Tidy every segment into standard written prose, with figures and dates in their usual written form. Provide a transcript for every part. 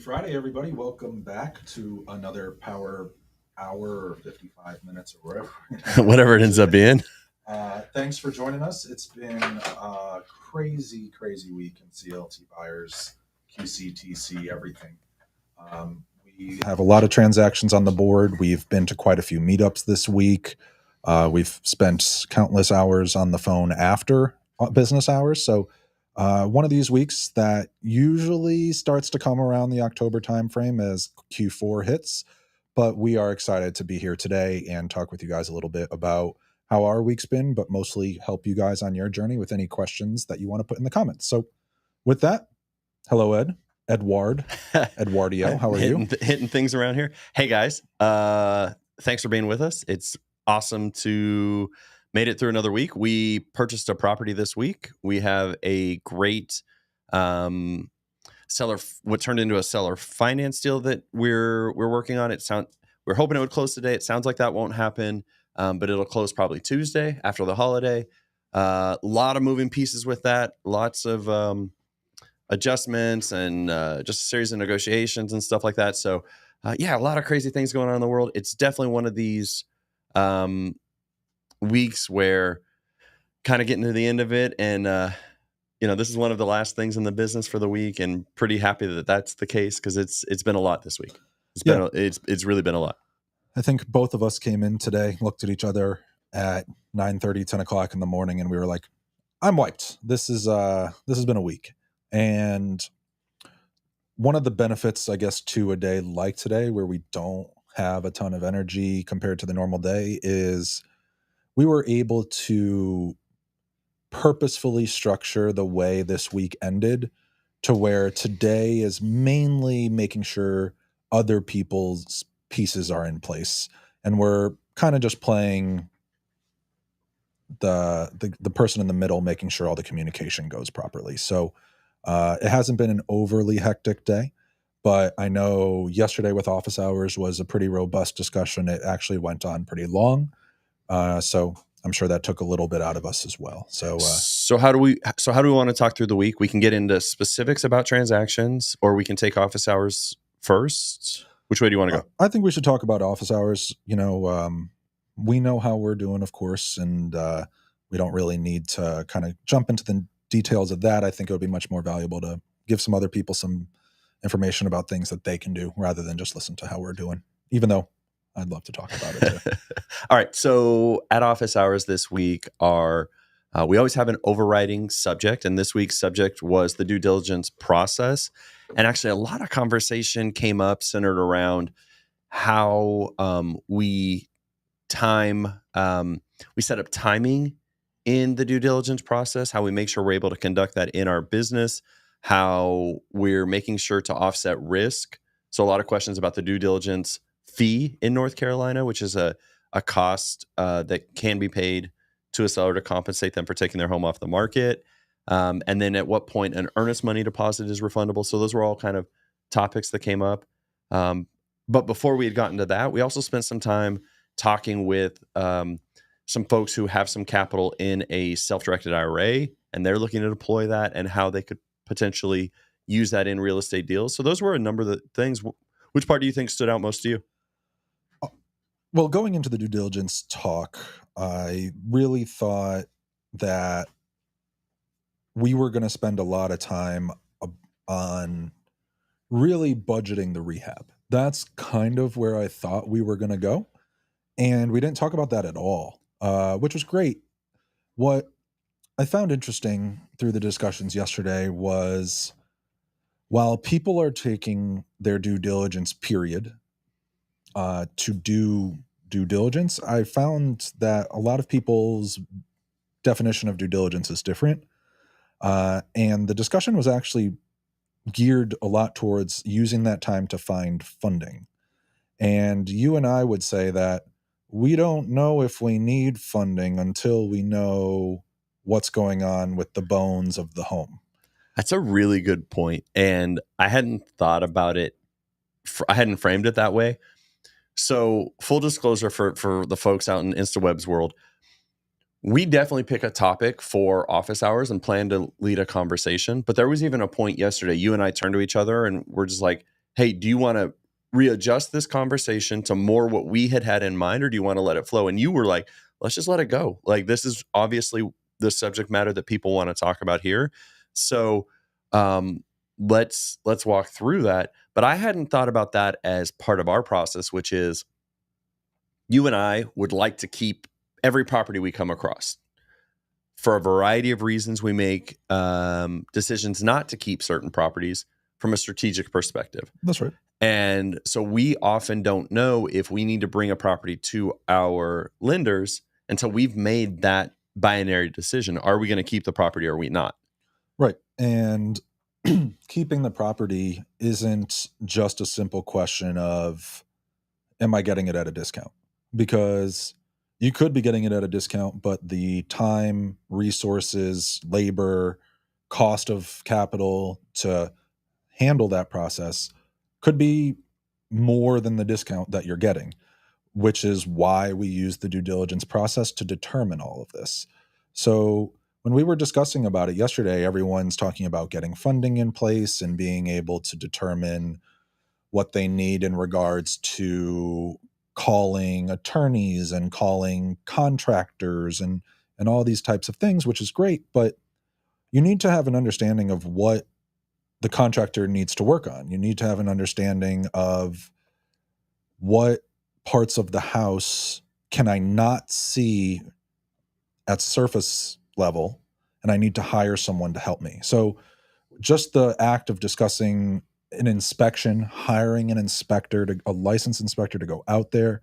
Friday, everybody. Welcome back to another Power Hour or 55 minutes or whatever. Whatever it ends up being. Thanks for joining us. It's been a crazy, crazy week in CLT buyers, QCTC, everything. We have a lot of transactions on the board. We've been to quite a few meetups this week. We've spent countless hours on the phone after business hours. So one of these weeks that usually starts to come around the October timeframe as Q4 hits. But we are excited to be here today and talk with you guys a little bit about how our week's been, but mostly help you guys on your journey with any questions that you want to put in the comments. So with that, hello, Eduardio, how are you? Hitting things around here. Hey guys, thanks for being with us. It's awesome to made it through another week. We purchased a property this week. We have a great seller, what turned into a seller finance deal that we're working on. We're hoping it would close today. It sounds like that won't happen, but it'll close probably Tuesday after the holiday. A lot of moving pieces with that. Lots of adjustments and just a series of negotiations and stuff like that. So a lot of crazy things going on in the world. It's definitely one of these weeks where kind of getting to the end of it. And, this is one of the last things in the business for the week, and pretty happy that that's the case because it's been a lot this week. It's really been a lot. I think both of us came in today, looked at each other at 9:30, 10 o'clock in the morning, and we were like, I'm wiped. This has been a week. And one of the benefits, I guess, to a day like today, where we don't have a ton of energy compared to the normal day, is we were able to purposefully structure the way this week ended to where today is mainly making sure other people's pieces are in place. And we're kind of just playing the person in the middle, making sure all the communication goes properly. So it hasn't been an overly hectic day, but I know yesterday with office hours was a pretty robust discussion. It actually went on pretty long. So I'm sure that took a little bit out of us as well. So how do we want to talk through the week? We can get into specifics about transactions, or we can take office hours first. Which way do you want to go? I think we should talk about office hours. We know how we're doing, of course, and we don't really need to kind of jump into the details of that. I think it would be much more valuable to give some other people some information about things that they can do rather than just listen to how we're doing, even though I'd love to talk about it too. All right. So at office hours this week we always have an overriding subject, and this week's subject was the due diligence process. And actually a lot of conversation came up centered around how we set up timing in the due diligence process, how we make sure we're able to conduct that in our business, how we're making sure to offset risk. So a lot of questions about the due diligence fee in North Carolina, which is a cost that can be paid to a seller to compensate them for taking their home off the market. And then at what point an earnest money deposit is refundable. So those were all kind of topics that came up. But before we had gotten to that, we also spent some time talking with some folks who have some capital in a self-directed IRA, and they're looking to deploy that and how they could potentially use that in real estate deals. So those were a number of the things. Which part do you think stood out most to you? Well, going into the due diligence talk, I really thought that we were going to spend a lot of time on really budgeting the rehab. That's kind of where I thought we were going to go. And we didn't talk about that at all, which was great. What I found interesting through the discussions yesterday was while people are taking their due diligence period to do due diligence, I found that a lot of people's definition of due diligence is different. And the discussion was actually geared a lot towards using that time to find funding. And you and I would say that we don't know if we need funding until we know what's going on with the bones of the home. That's a really good point. And I hadn't thought about it. I hadn't framed it that way. So full disclosure for the folks out in InstaWeb's world, we definitely pick a topic for office hours and plan to lead a conversation. But there was even a point yesterday, you and I turned to each other and we're just like, hey, do you want to readjust this conversation to more what we had in mind, or do you want to let it flow? And you were like, let's just let it go. Like, this is obviously the subject matter that people want to talk about here. So let's walk through that. But I hadn't thought about that as part of our process, which is you and I would like to keep every property we come across. For a variety of reasons, we make decisions not to keep certain properties from a strategic perspective. That's right. And so we often don't know if we need to bring a property to our lenders until we've made that binary decision. Are we going to keep the property or are we not? Right. And keeping the property isn't just a simple question of, am I getting it at a discount? Because you could be getting it at a discount, but the time, resources, labor, cost of capital to handle that process could be more than the discount that you're getting, which is why we use the due diligence process to determine all of this. So when we were discussing about it yesterday, everyone's talking about getting funding in place and being able to determine what they need in regards to calling attorneys and calling contractors and all these types of things, which is great, but you need to have an understanding of what the contractor needs to work on. You need to have an understanding of what parts of the house can I not see at surface level, and I need to hire someone to help me. So just the act of discussing an inspection, hiring an inspector, a licensed inspector to go out there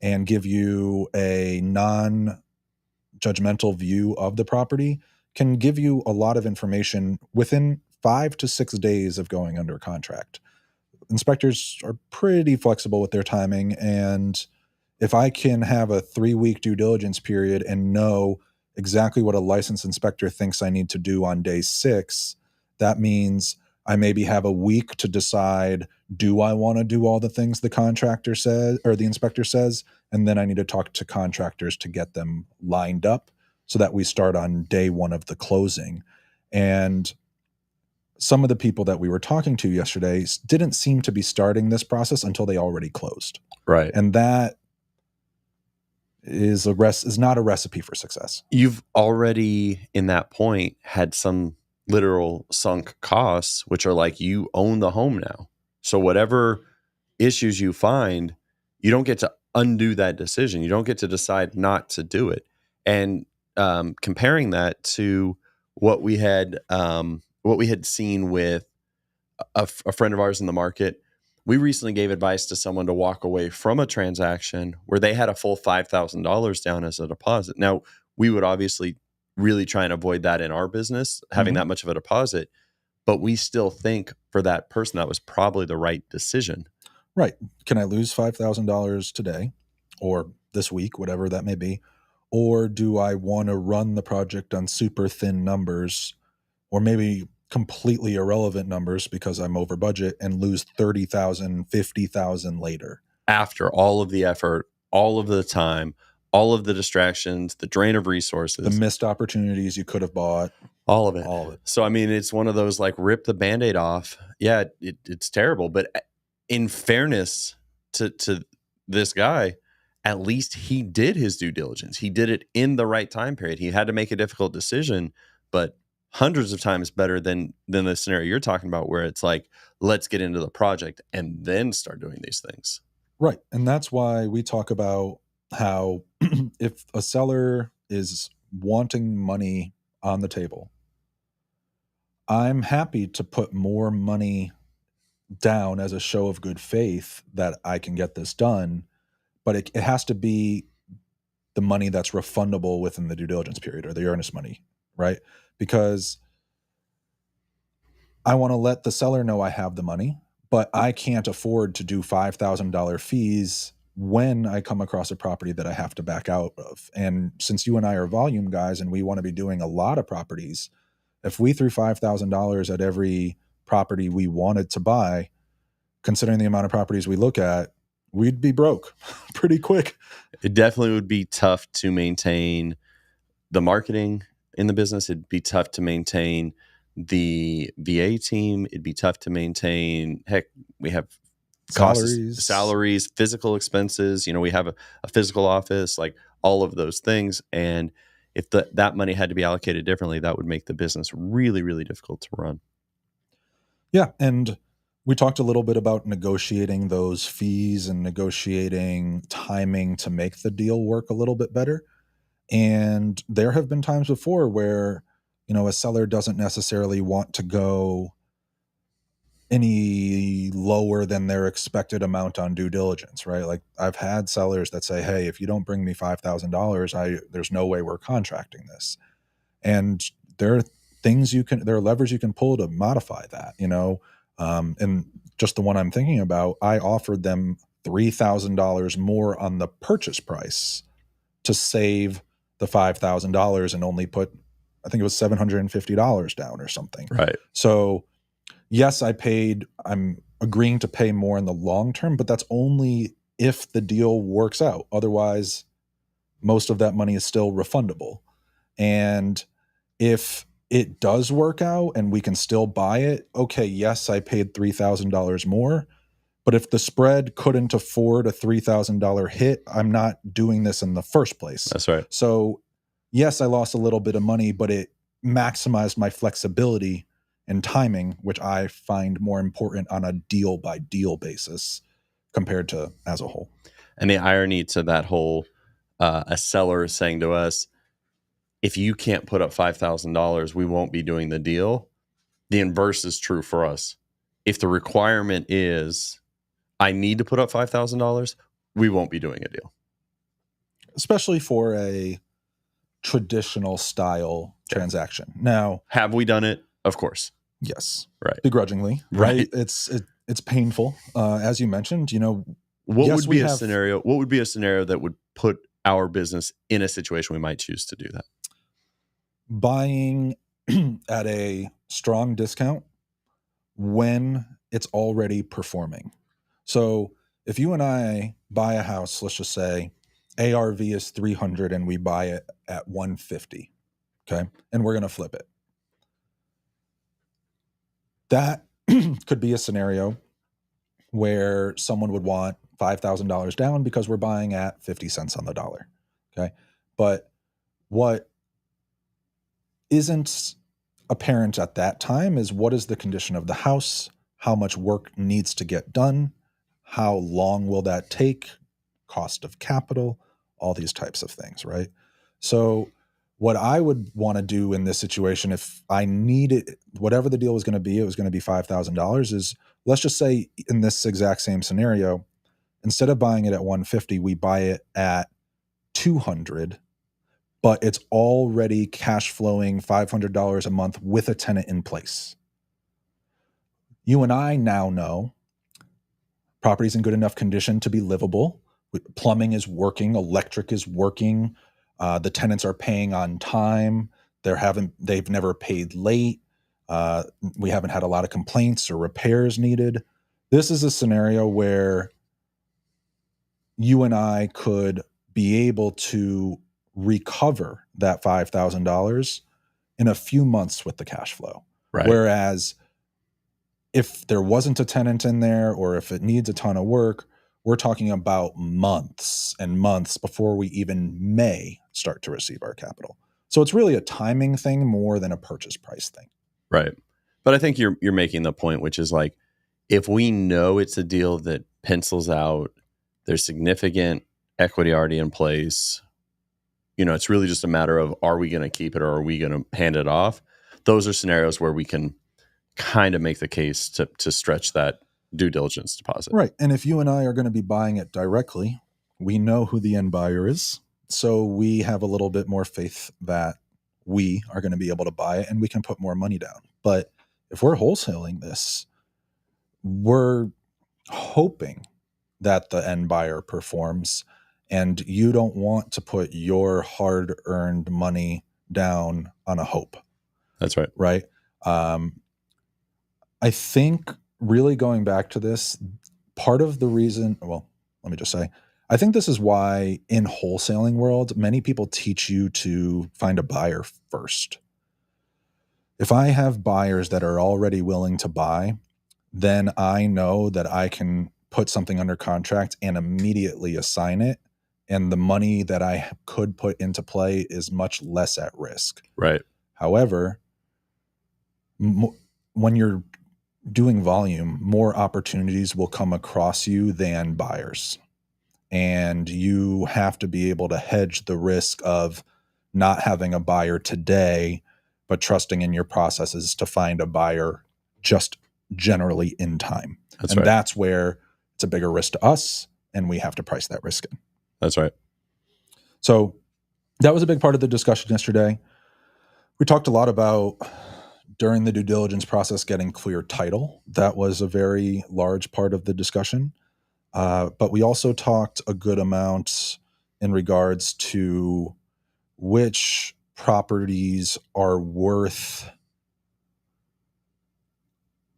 and give you a non-judgmental view of the property can give you a lot of information within 5 to 6 days of going under contract. Inspectors are pretty flexible with their timing, and if I can have a 3-week due diligence period and know exactly what a licensed inspector thinks I need to do on day 6, that means I maybe have a week to decide, do I want to do all the things the contractor says or the inspector says? And then I need to talk to contractors to get them lined up so that we start on day 1 of the closing. And some of the people that we were talking to yesterday didn't seem to be starting this process until they already closed. Right. And that is not a recipe for success. You've already, in that point, had some literal sunk costs, which are like, you own the home now. So whatever issues you find, you don't get to undo that decision. You don't get to decide not to do it. And comparing that to what we had seen with a friend of ours in the market, we recently gave advice to someone to walk away from a transaction where they had a full $5,000 down as a deposit. Now, we would obviously really try and avoid that in our business, having that much of a deposit, but we still think for that person, that was probably the right decision. Right. Can I lose $5,000 today or this week, whatever that may be? Or do I want to run the project on super thin numbers or maybe completely irrelevant numbers because I'm over budget and lose 30,000, 50,000 later? After all of the effort, all of the time, all of the distractions, the drain of resources, the missed opportunities you could have bought. All of it. All of it. So, I mean, it's one of those like rip the Band-Aid off. Yeah, it's terrible. But in fairness to this guy, at least he did his due diligence. He did it in the right time period. He had to make a difficult decision, but hundreds of times better than the scenario you're talking about, where it's like, let's get into the project and then start doing these things. Right. And that's why we talk about how if a seller is wanting money on the table, I'm happy to put more money down as a show of good faith that I can get this done, but it has to be the money that's refundable within the due diligence period or the earnest money, right? Because I want to let the seller know I have the money, but I can't afford to do $5,000 fees when I come across a property that I have to back out of. And since you and I are volume guys and we want to be doing a lot of properties, if we threw $5,000 at every property we wanted to buy, considering the amount of properties we look at, we'd be broke pretty quick. It definitely would be tough to maintain the marketing in the business. It'd be tough to maintain the VA team. It'd be tough to maintain. Heck, we have costs, salaries, physical expenses. We have a physical office, like all of those things. And if that money had to be allocated differently, that would make the business really, really difficult to run. Yeah. And we talked a little bit about negotiating those fees and negotiating timing to make the deal work a little bit better. And there have been times before where, a seller doesn't necessarily want to go any lower than their expected amount on due diligence, right? Like I've had sellers that say, hey, if you don't bring me $5,000, there's no way we're contracting this. And there are there are levers you can pull to modify that, and just the one I'm thinking about, I offered them $3,000 more on the purchase price to save the $5,000 and only put, I think it was $750 down or something. Right. So yes, I'm agreeing to pay more in the long term, but that's only if the deal works out. Otherwise, most of that money is still refundable. And if it does work out and we can still buy it, okay, yes, I paid $3,000 more. But if the spread couldn't afford a $3,000 hit, I'm not doing this in the first place. That's right. So yes, I lost a little bit of money, but it maximized my flexibility and timing, which I find more important on a deal by deal basis compared to as a whole. And the irony to that whole, a seller is saying to us, if you can't put up $5,000, we won't be doing the deal. The inverse is true for us. If the requirement is, I need to put up $5,000, we won't be doing a deal. Especially for a traditional style transaction. Now, have we done it? Of course. Yes. Right. Begrudgingly. Right. It's painful. As you mentioned, what would be a scenario that would put our business in a situation we might choose to do that? Buying at a strong discount when it's already performing. So if you and I buy a house, let's just say ARV is 300 and we buy it at 150, okay? And we're going to flip it. That could be a scenario where someone would want $5,000 down because we're buying at 50 cents on the dollar, okay? But what isn't apparent at that time is what is the condition of the house, how much work needs to get done, how long will that take, cost of capital, all these types of things, right? So what I would want to do in this situation, if I needed, whatever the deal was going to be, it was going to be $5,000, is let's just say in this exact same scenario, instead of buying it at 150, we buy it at 200, but it's already cash flowing $500 a month with a tenant in place. You and I now know property's in good enough condition to be livable. Plumbing is working, electric is working. The tenants are paying on time. They've never paid late. We haven't had a lot of complaints or repairs needed. This is a scenario where you and I could be able to recover that $5,000 in a few months with the cash flow. Right. Whereas if there wasn't a tenant in there or if it needs a ton of work, we're talking about months and months before we even may start to receive our capital. So it's really a timing thing more than a purchase price thing. Right. But I think you're making the point, which is like, if we know it's a deal that pencils out, there's significant equity already in place, it's really just a matter of, are we going to keep it or are we going to hand it off? Those are scenarios where we can kind of make the case to stretch that due diligence deposit. Right. And if you and I are going to be buying it directly, we know who the end buyer is. So we have a little bit more faith that we are going to be able to buy it and we can put more money down. But if we're wholesaling this, we're hoping that the end buyer performs, and you don't want to put your hard-earned money down on a hope. That's right. Right. I think really going back to this, part of the reason, well, let me just say, I think this is why in wholesaling world, many people teach you to find a buyer first. If I have buyers that are already willing to buy, then I know that I can put something under contract and immediately assign it. And the money that I could put into play is much less at risk. Right. However, when you're doing volume, more opportunities will come across you than buyers. And you have to be able to hedge the risk of not having a buyer today, but trusting in your processes to find a buyer just generally in time. That's and right. That's where it's a bigger risk to us, and we have to price that risk in. That's right. So that was a big part of the discussion yesterday. We talked a lot about, during the due diligence process, getting clear title. That was a very large part of the discussion. But we also talked a good amount in regards to which properties are worth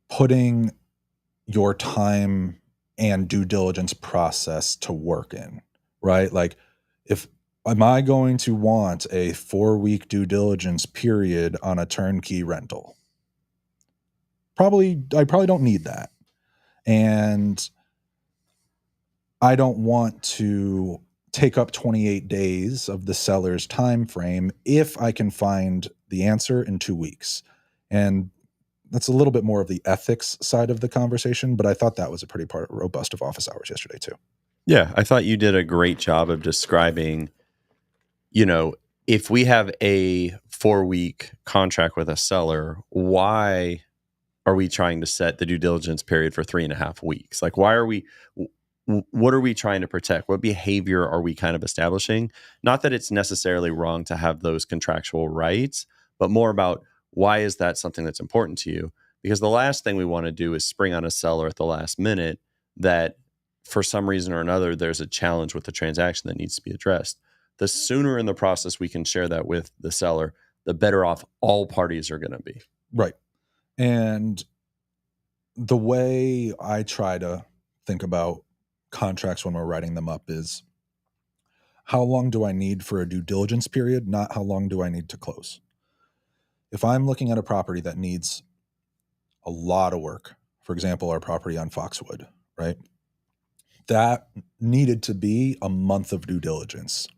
putting your time and due diligence process to work in, right? Like, am I going to want a 4-week due diligence period on a turnkey rental? I probably don't need that. And I don't want to take up 28 days of the seller's time frame if I can find the answer in 2 weeks. And that's a little bit more of the ethics side of the conversation, but I thought that was a pretty robust of office hours yesterday too. Yeah, I thought you did a great job of describing, if we have a 4-week contract with a seller, why are we trying to set the due diligence period for 3.5 weeks? Like, what are we trying to protect? What behavior are we kind of establishing? Not that it's necessarily wrong to have those contractual rights, but more about why is that something that's important to you? Because the last thing we want to do is spring on a seller at the last minute that for some reason or another, there's a challenge with the transaction that needs to be addressed. The sooner in the process we can share that with the seller, the better off all parties are going to be. Right. And the way I try to think about contracts when we're writing them up is, how long do I need for a due diligence period, not how long do I need to close? If I'm looking at a property that needs a lot of work, for example, our property on Foxwood, right? That needed to be a month of due diligence.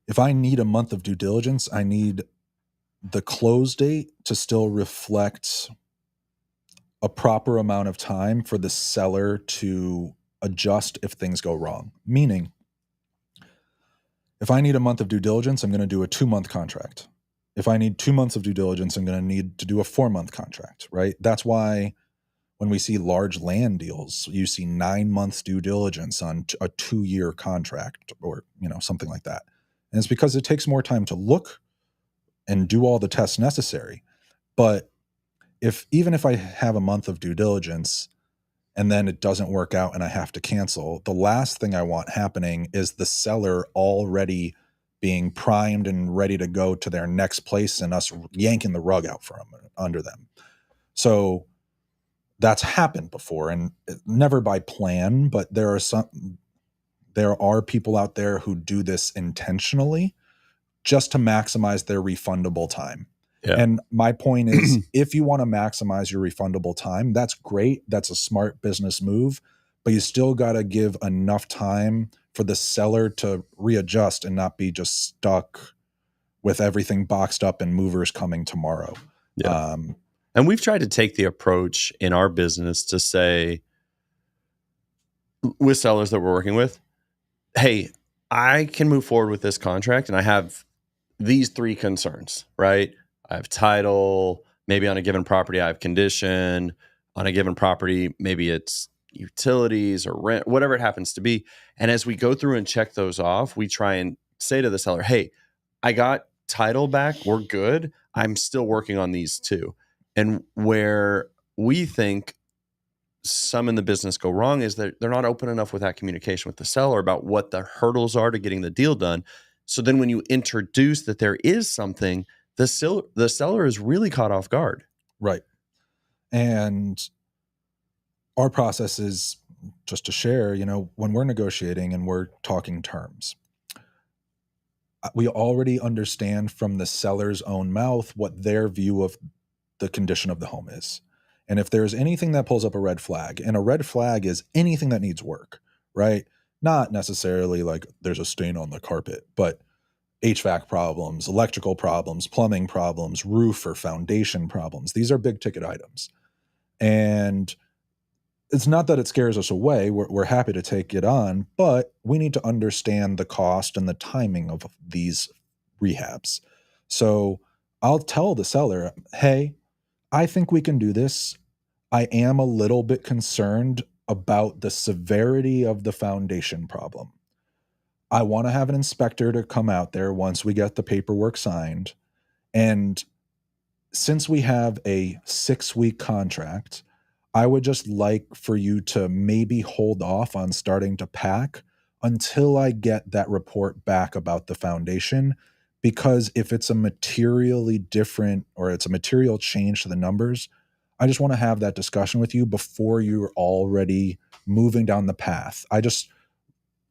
If I need a month of due diligence, I need the close date to still reflect a proper amount of time for the seller to adjust if things go wrong. Meaning, if I need a month of due diligence, I'm going to do a 2-month contract. If I need 2 months of due diligence, I'm going to need to do a 4-month contract, right? That's why when we see large land deals, you see 9 months due diligence on a 2-year contract, or something like that. And it's because it takes more time to look and do all the tests necessary. But even if I have a month of due diligence and then it doesn't work out and I have to cancel, the last thing I want happening is the seller already being primed and ready to go to their next place and us yanking the rug out from under them. So that's happened before, and never by plan, but there are people out there who do this intentionally just to maximize their refundable time. Yeah. And my point is, if you want to maximize your refundable time, that's great. That's a smart business move, but you still got to give enough time for the seller to readjust and not be just stuck with everything boxed up and movers coming tomorrow. Yeah. And we've tried to take the approach in our business to say, with sellers that we're working with, hey, I can move forward with this contract and I have these 3 concerns, right? I have title, maybe on a given property, I have condition, on a given property, maybe it's utilities or rent, whatever it happens to be. And as we go through and check those off, we try and say to the seller, hey, I got title back, we're good. I'm still working on these 2. And where we think some in the business go wrong is that they're not open enough with that communication with the seller about what the hurdles are to getting the deal done. So then when you introduce that there is something, the seller is really caught off guard. Right. And our process is, just to share, when we're negotiating and we're talking terms, we already understand from the seller's own mouth what their view of the condition of the home is. And if there's anything that pulls up a red flag, and a red flag is anything that needs work, right? Not necessarily like there's a stain on the carpet, but HVAC problems, electrical problems, plumbing problems, roof or foundation problems. These are big ticket items. And it's not that it scares us away. We're happy to take it on, but we need to understand the cost and the timing of these rehabs. So I'll tell the seller, hey, I think we can do this. I am a little bit concerned about the severity of the foundation problem. I want to have an inspector to come out there once we get the paperwork signed. And since we have a 6-week contract, I would just like for you to maybe hold off on starting to pack until I get that report back about the foundation. Because if it's a materially different or it's a material change to the numbers, I just want to have that discussion with you before you're already moving down the path.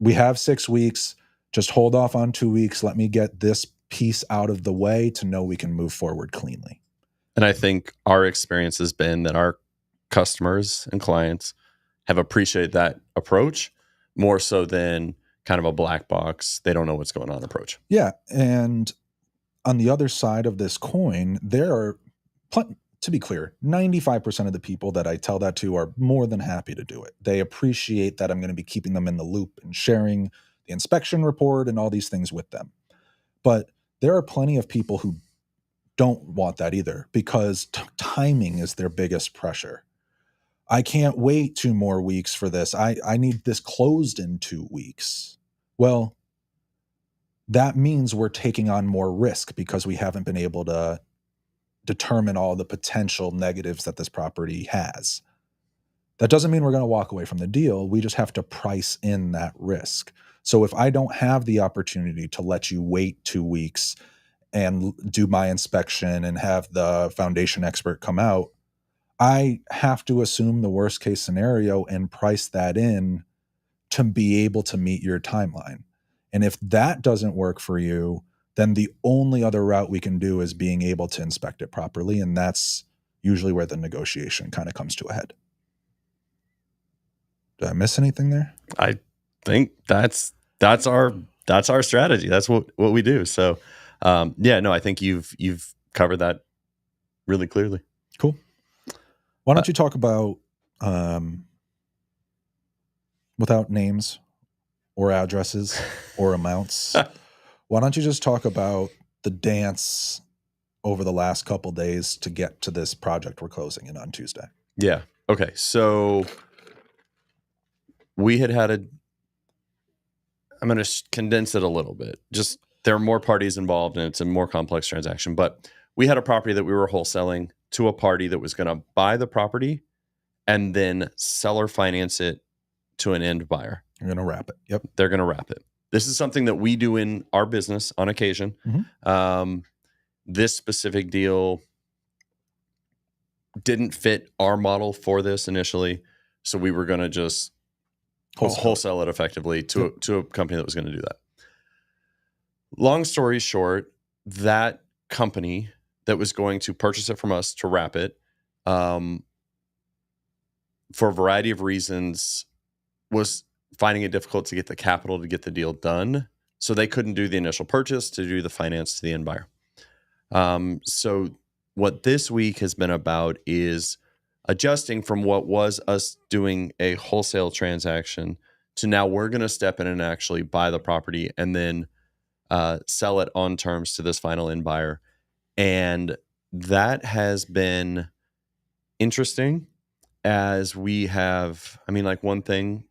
We have 6 weeks. Just hold off on 2 weeks. Let me get this piece out of the way to know we can move forward cleanly. And I think our experience has been that our customers and clients have appreciated that approach more so than kind of a black box, they don't know what's going on approach. Yeah. And on the other side of this coin, there are, to be clear, 95% of the people that I tell that to are more than happy to do it. They appreciate that I'm going to be keeping them in the loop and sharing the inspection report and all these things with them. But there are plenty of people who don't want that either because timing is their biggest pressure. I can't wait 2 more weeks for this. I need this closed in 2 weeks. Well, that means we're taking on more risk because we haven't been able to determine all the potential negatives that this property has. That doesn't mean we're going to walk away from the deal. We just have to price in that risk. So if I don't have the opportunity to let you wait 2 weeks and do my inspection and have the foundation expert come out, I have to assume the worst case scenario and price that in to be able to meet your timeline. And if that doesn't work for you, then the only other route we can do is being able to inspect it properly. And that's usually where the negotiation kind of comes to a head. Did I miss anything there? I think that's our strategy. That's what we do. So I think you've covered that really clearly. Cool. Why don't you talk about, without names or addresses or amounts, why don't you just talk about the dance over the last couple days to get to this project we're closing in on Tuesday? Yeah. Okay. So we had I'm going to condense it a little bit. Just there are more parties involved and it's a more complex transaction, but we had a property that we were wholesaling to a party that was going to buy the property and then seller finance it to an end buyer. You're going to wrap it. Yep. They're going to wrap it. This is something that we do in our business on occasion. Mm-hmm. This specific deal didn't fit our model for this initially. So we were going to just wholesale it effectively to a company that was going to do that. Long story short, that company that was going to purchase it from us to wrap it, for a variety of reasons, was finding it difficult to get the capital to get the deal done. So they couldn't do the initial purchase to do the finance to the end buyer. So what this week has been about is adjusting from what was us doing a wholesale transaction to now we're going to step in and actually buy the property and then sell it on terms to this final end buyer. And that has been interesting as we have, one thing,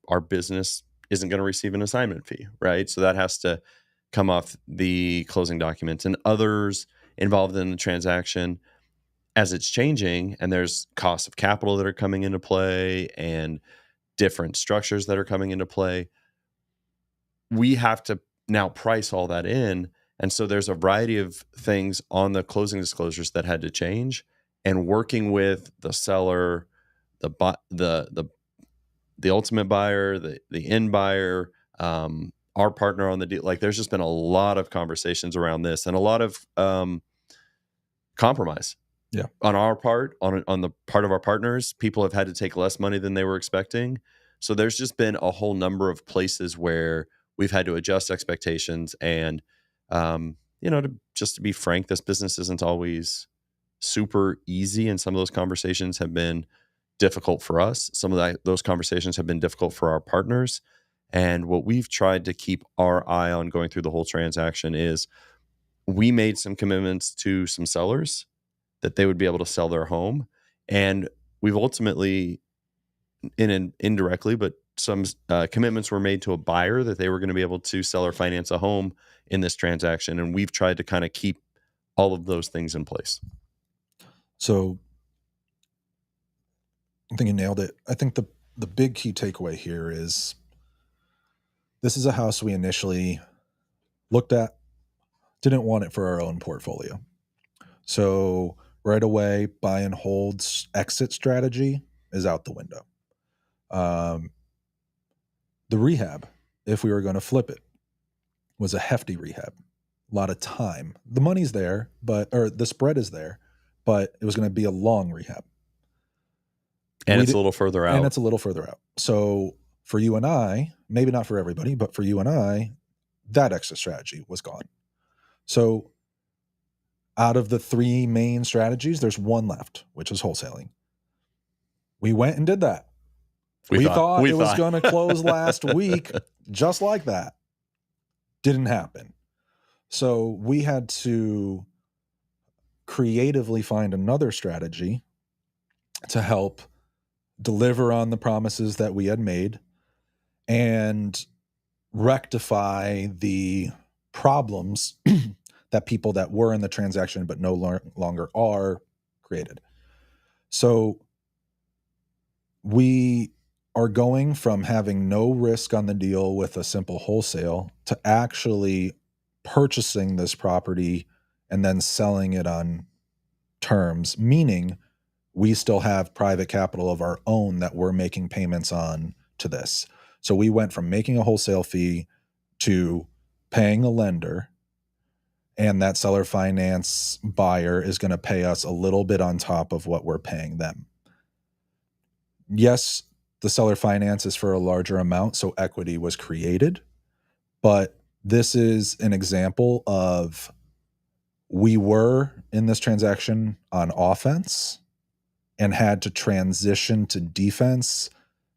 our business isn't going to receive an assignment fee, right? So that has to come off the closing documents, and others involved in the transaction as it's changing, and there's costs of capital that are coming into play and different structures that are coming into play. We have to now price all that in. And so there's a variety of things on the closing disclosures that had to change, and working with the seller, the ultimate buyer, the end buyer, our partner on the deal. Like, there's just been a lot of conversations around this and a lot of compromise. Yeah. On our part, on the part of our partners, people have had to take less money than they were expecting. So there's just been a whole number of places where we've had to adjust expectations. And, to be frank, this business isn't always super easy. And some of those conversations have been difficult for us. Some of those conversations have been difficult for our partners. And what we've tried to keep our eye on going through the whole transaction is we made some commitments to some sellers that they would be able to sell their home. And we've ultimately, indirectly, but some commitments were made to a buyer that they were going to be able to sell or finance a home in this transaction. And we've tried to kind of keep all of those things in place. So I think you nailed it. I think the big key takeaway here is this is a house we initially looked at, didn't want it for our own portfolio. So right away, buy and hold's exit strategy is out the window. The rehab, if we were going to flip it, was a hefty rehab. A lot of time. The money's there, or the spread is there, but it was going to be a long rehab. And it's a little further out. And it's a little further out. So for you and I, maybe not for everybody, but for you and I, that exit strategy was gone. So out of the three main strategies, there's one left, which is wholesaling. We went and did that. We thought it was going to close last week, just like that. Didn't happen. So we had to creatively find another strategy to help deliver on the promises that we had made and rectify the problems that people that were in the transaction but no longer are created. So we are going from having no risk on the deal with a simple wholesale to actually purchasing this property and then selling it on terms, meaning we still have private capital of our own that we're making payments on to this. So we went from making a wholesale fee to paying a lender, and that seller finance buyer is going to pay us a little bit on top of what we're paying them. Yes, the seller finance is for a larger amount, so equity was created. But this is an example of we were in this transaction on offense and had to transition to defense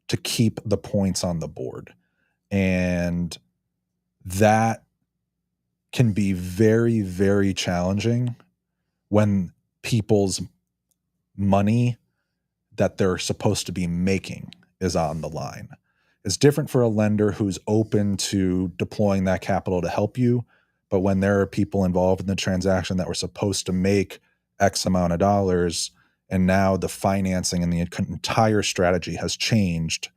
to keep the points on the board. And that can be very, very challenging when people's money that they're supposed to be making is on the line. It's different for a lender who's open to deploying that capital to help you. But when there are people involved in the transaction that were supposed to make X amount of dollars, and now the financing and the entire strategy has changed,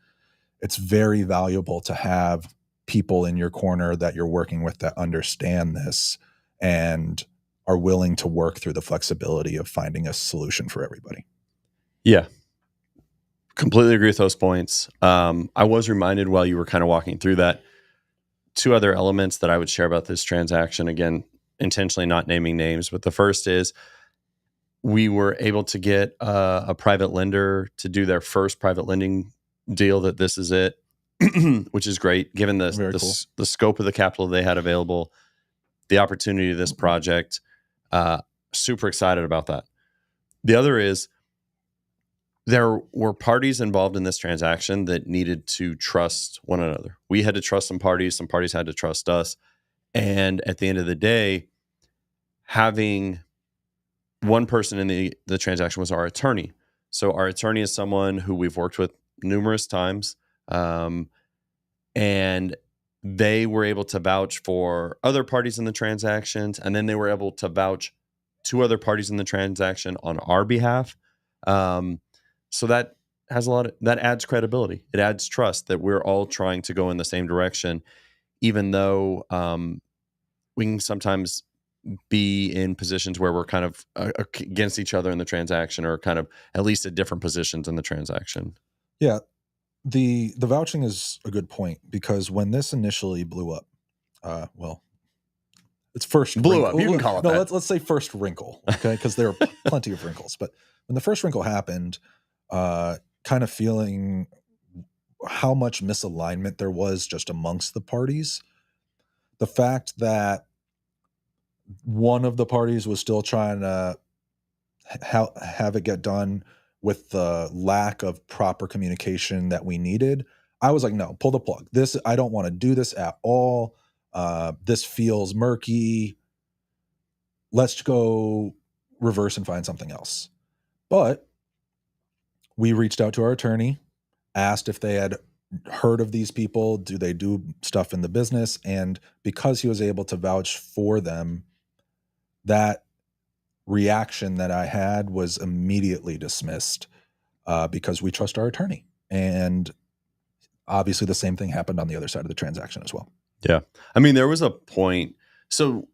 it's very valuable to have people in your corner that you're working with that understand this and are willing to work through the flexibility of finding a solution for everybody. Yeah. Completely agree with those points. I was reminded while you were kind of walking through that, two other elements that I would share about this transaction. Again, intentionally not naming names, but the first is we were able to get a private lender to do their first private lending deal that this is it, which is great given the scope of the capital they had available, the opportunity of this project. Super excited about that. The other is there were parties involved in this transaction that needed to trust one another. We had to trust some parties had to trust us. And at the end of the day, having one person in the transaction was our attorney. So our attorney is someone who we've worked with numerous times. And they were able to vouch for other parties in the transactions. And then they were able to vouch to other parties in the transaction on our behalf. So that has that adds credibility. It adds trust that we're all trying to go in the same direction, even though we can sometimes be in positions where we're kind of against each other in the transaction, or kind of at least at different positions in the transaction. Yeah. The vouching is a good point, because when this initially blew up, well, it's first Blew wrinkle. up. You can call it No, that. let's say first wrinkle, okay? Because there are plenty of wrinkles. But when the first wrinkle happened, kind of feeling how much misalignment there was just amongst the parties, the fact that one of the parties was still trying to have it get done with the lack of proper communication that we needed, I was like, no, pull the plug. This, I don't want to do this at all. This feels murky. Let's go reverse and find something else. But we reached out to our attorney, asked if they had heard of these people. Do they do stuff in the business? And because he was able to vouch for them, that reaction that I had was immediately dismissed because we trust our attorney. And obviously the same thing happened on the other side of the transaction as well. Yeah. I mean, there was a point. So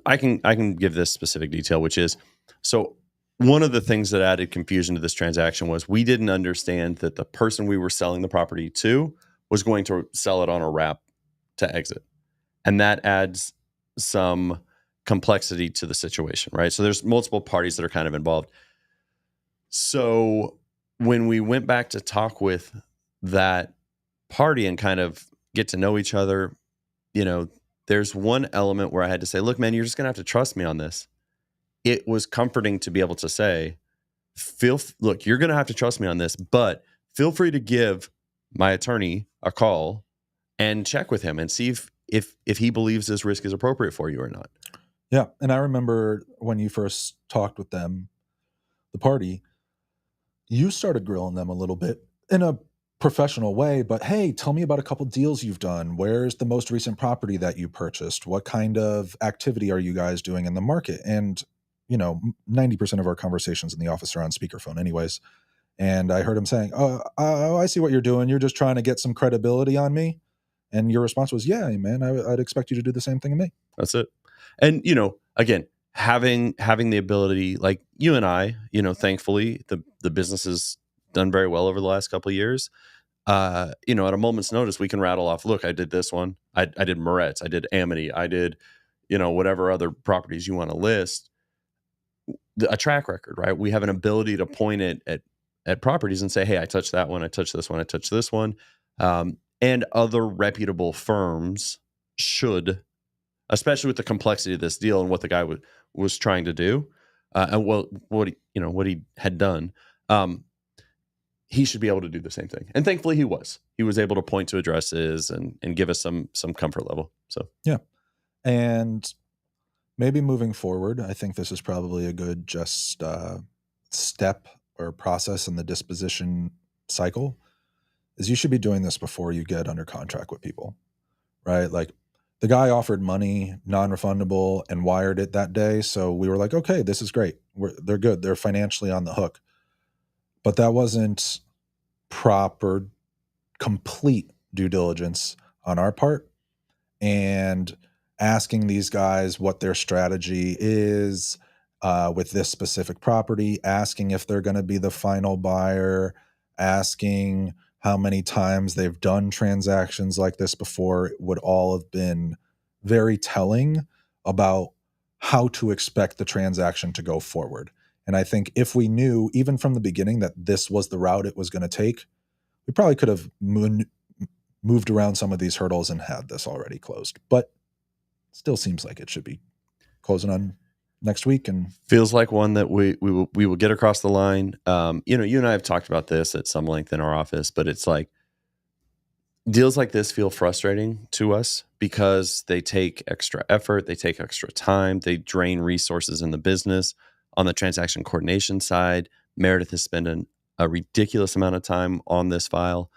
I can give this specific detail, which is, so one of the things that added confusion to this transaction was we didn't understand that the person we were selling the property to was going to sell it on a wrap to exit. And that adds some complexity to the situation, right? So there's multiple parties that are kind of involved. So when we went back to talk with that party and kind of get to know each other, you know, there's one element where I had to say, look, man, you're just going to have to trust me on this. It was comforting to be able to say, look, you're going to have to trust me on this, but feel free to give my attorney a call and check with him and see if he believes this risk is appropriate for you or not. Yeah. And I remember when you first talked with them, the party, you started grilling them a little bit in a professional way, but hey, tell me about a couple deals you've done. Where's the most recent property that you purchased? What kind of activity are you guys doing in the market? And, 90% of our conversations in the office are on speakerphone anyways. And I heard him saying, oh, I see what you're doing. You're just trying to get some credibility on me. And your response was, yeah, man, I'd expect you to do the same thing to me. That's it. And, again, having the ability, like you and I, thankfully the business has done very well over the last couple of years. At a moment's notice, we can rattle off, look, I did this one. I did Moretz. I did Amity. I did, whatever other properties you want to list. A track record, right? We have an ability to point it at properties and say, hey, I touched that one. I touched this one. I touched this one. And other reputable firms should, especially with the complexity of this deal and what the guy was trying to do, and what he had done, he should be able to do the same thing. And thankfully, he was able to point to addresses and give us some comfort level. So yeah, and maybe moving forward, I think this is probably a good just step or process in the disposition cycle. Is you should be doing this before you get under contract with people, right? Like the guy offered money, non-refundable, and wired it that day. So we were like, okay, this is great. They're good. They're financially on the hook. But that wasn't proper, complete due diligence on our part. And asking these guys what their strategy is with this specific property, asking if they're going to be the final buyer, asking how many times they've done transactions like this before would all have been very telling about how to expect the transaction to go forward. And I think if we knew, even from the beginning, that this was the route it was going to take, we probably could have moved around some of these hurdles and had this already closed. But still seems like it should be closing on next week, and feels like one that we will get across the line. You and I have talked about this at some length in our office, but it's like deals like this feel frustrating to us because they take extra effort, they take extra time, they drain resources in the business. On the transaction coordination side, Meredith has spent a ridiculous amount of time on this file.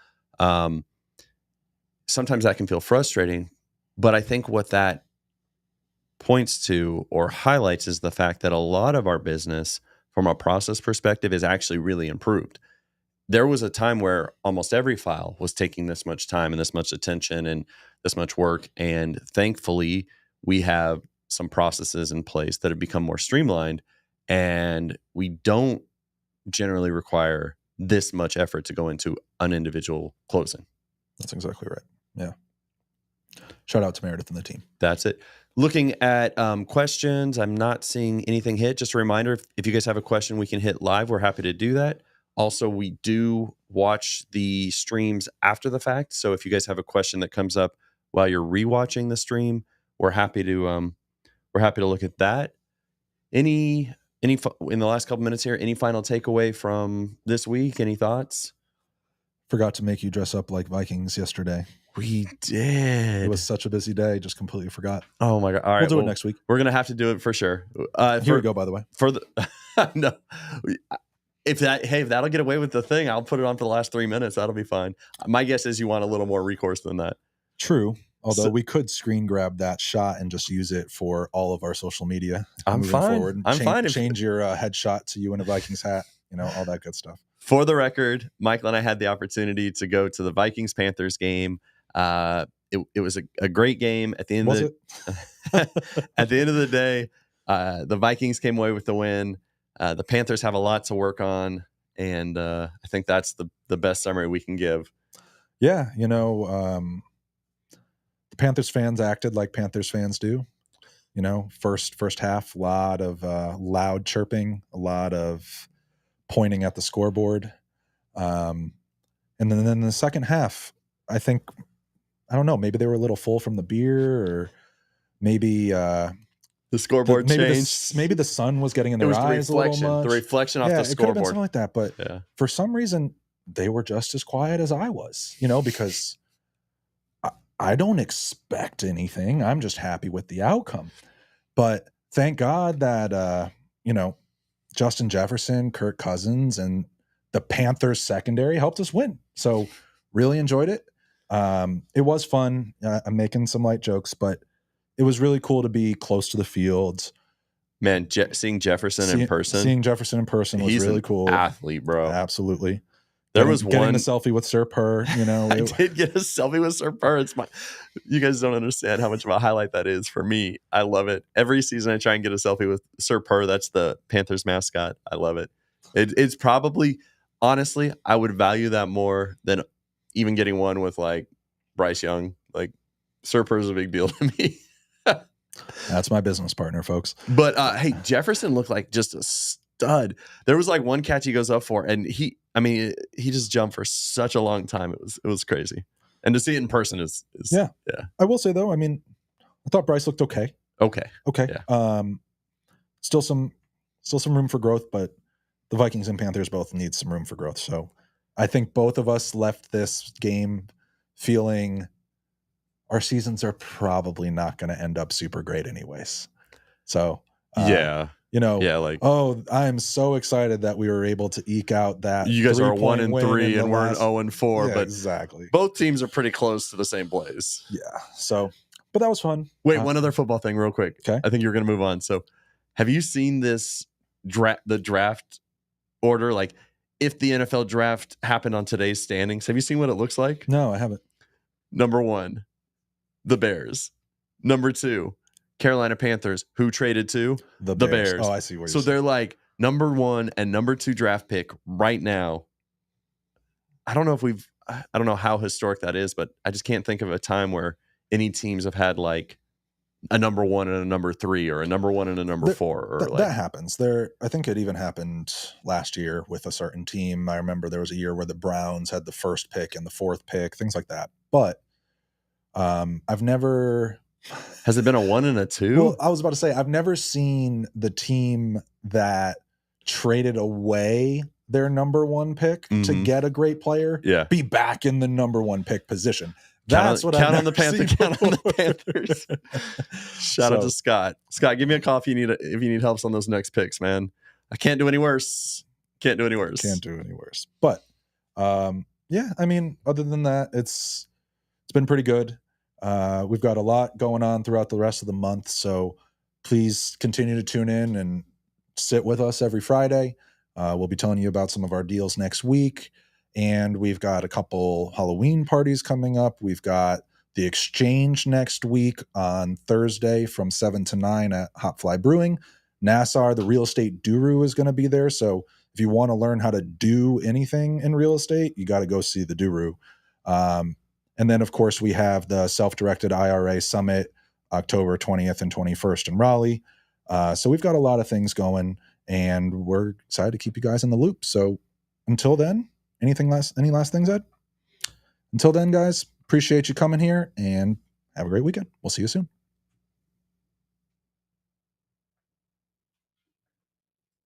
Sometimes that can feel frustrating, but I think what that points to or highlights is the fact that a lot of our business from a process perspective is actually really improved. There was a time where almost every file was taking this much time and this much attention and this much work. And thankfully, we have some processes in place that have become more streamlined, and we don't generally require this much effort to go into an individual closing. That's exactly right. Yeah. Shout out to Meredith and the team. That's it. Looking at questions, I'm not seeing anything hit. Just a reminder, if you guys have a question, we can hit live. We're happy to do that. Also, we do watch the streams after the fact. So if you guys have a question that comes up while you're rewatching the stream, we're happy to look at that. Any in the last couple minutes here, any final takeaway from this week? Any thoughts? Forgot to make you dress up like Vikings yesterday. We did. It was such a busy day, just completely forgot. Oh my god! All right, we'll do it next week. We're gonna have to do it for sure. Here we go. By the way, for the no, if that'll get away with the thing, I'll put it on for the last 3 minutes. That'll be fine. My guess is you want a little more recourse than that. True. Although we could screen grab that shot and just use it for all of our social media. I'm fine. Forward. I'm fine. Change your headshot to you in a Vikings hat. All that good stuff. For the record, Michael and I had the opportunity to go to the Vikings-Panthers game. It was a great game. At the end at the end of the day, the Vikings came away with the win. The Panthers have a lot to work on, and I think that's the best summary we can give. Yeah, the Panthers fans acted like Panthers fans do. First half, a lot of loud chirping, a lot of pointing at the scoreboard. And then in the second half, I think, I don't know, maybe they were a little full from the beer, or maybe the scoreboard changed. Maybe the sun was getting in their eyes a little much. The reflection off the scoreboard. It could have been something like that. But for some reason, they were just as quiet as I was, because I don't expect anything. I'm just happy with the outcome. But thank God that, Justin Jefferson, Kirk Cousins, and the Panthers secondary helped us win. So really enjoyed it. It was fun. I'm making some light jokes, but it was really cool to be close to the field. Man, seeing Jefferson in person. Seeing Jefferson in person was really cool. Athlete, bro. Absolutely. There was getting a selfie with Sir Purr, I did get a selfie with Sir Purr. You guys don't understand how much of a highlight that is for me. I love it. Every season I try and get a selfie with Sir Purr. That's the Panthers mascot. I love it. It's probably, honestly, I would value that more than even getting one with like Bryce Young. Like, Sir Purr is a big deal to me. That's my business partner, folks. But hey, Jefferson looked like just a stud. There was like one catch he goes up for, and he just jumped for such a long time. It was crazy. And to see it in person is yeah. I will say though, I thought Bryce looked okay. Okay. Yeah. Still some room for growth, but the Vikings and Panthers both need some room for growth. So I think both of us left this game feeling our seasons are probably not going to end up super great anyways. So I'm so excited that we were able to eke out that. You guys are 1-3 and we're 0-4, but exactly. Both teams are pretty close to the same place. Yeah. So, but that was fun. Wait, one other football thing real quick. Okay. I think you're going to move on. So have you seen this the draft order? Like, if the NFL draft happened on today's standings, have you seen what it looks like? No, I haven't. Number 1, the Bears. Number 2, Carolina Panthers, who traded to the Bears. Oh, I see where you're they're like number 1 and number 2 draft pick right now. I don't know how historic that is, but I just can't think of a time where any teams have had like a number 1 and a number 3, or a number 1 and a number 4. Or that happens. I think it even happened last year with a certain team. I remember there was a year where the Browns had the first pick and the 4th pick, things like that. But I've never. Has it been a 1 and a 2? Well, I was about to say, I've never seen the team that traded away their number 1 pick to get a great player be back in the number 1 pick position. That's what count I've on the Panthers. Count on the Panthers. Shout out to Scott. Scott, give me a call if you need help on those next picks, man. I can't do any worse. Can't do any worse. But other than that, it's been pretty good. We've got a lot going on throughout the rest of the month, so please continue to tune in and sit with us every Friday. We'll be telling you about some of our deals next week, and we've got a couple Halloween parties coming up. We've got the Exchange next week on Thursday from 7 to 9 at Hot Fly Brewing. Nassar, the real estate guru, is going to be there, so if you want to learn how to do anything in real estate, you got to go see the guru. And then, of course, we have the Self-Directed IRA Summit, October 20th and 21st in Raleigh. So we've got a lot of things going, and we're excited to keep you guys in the loop. So until then, any last things, Ed? Until then, guys, appreciate you coming here, and have a great weekend. We'll see you soon.